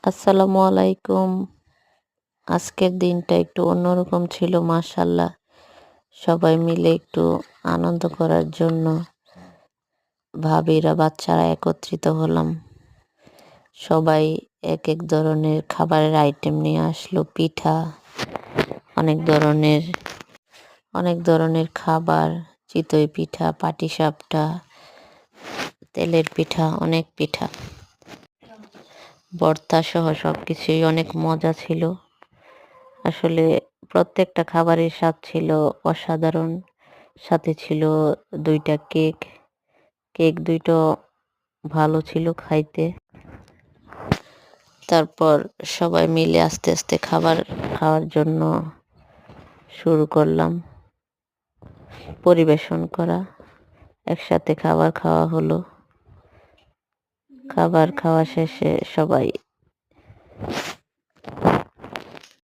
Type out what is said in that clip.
আসসালামু আলাইকুম। আজকের দিনটা একটু অন্যরকম ছিল মাশাআল্লাহ। সবাই মিলে একটু আনন্দ করার জন্য ভাবিরা বাচ্চারা একত্রিত হলাম। সবাই এক ধরনের খাবারের আইটেম নিয়ে আসলো। পিঠা, অনেক ধরনের অনেক ধরনের খাবার, চিতই পিঠা, পাটিসাপটা, তেলের পিঠা, অনেক পিঠা, ভর্তা সহ সবকিছুই অনেক মজা ছিল। আসলে প্রত্যেকটা খাবারের স্বাদ ছিল অসাধারণ। সাথে ছিল ২ টা কেক। কেক ২ টো ভালো ছিল খাইতে। তারপর সবাই মিলে আস্তে, আস্তে খাবার খাওয়ার জন্য শুরু করলাম। পরিবেশন করা। একসাথে খাবার খাওয়া হলো। খাবার খাওয়া শেষে সবাই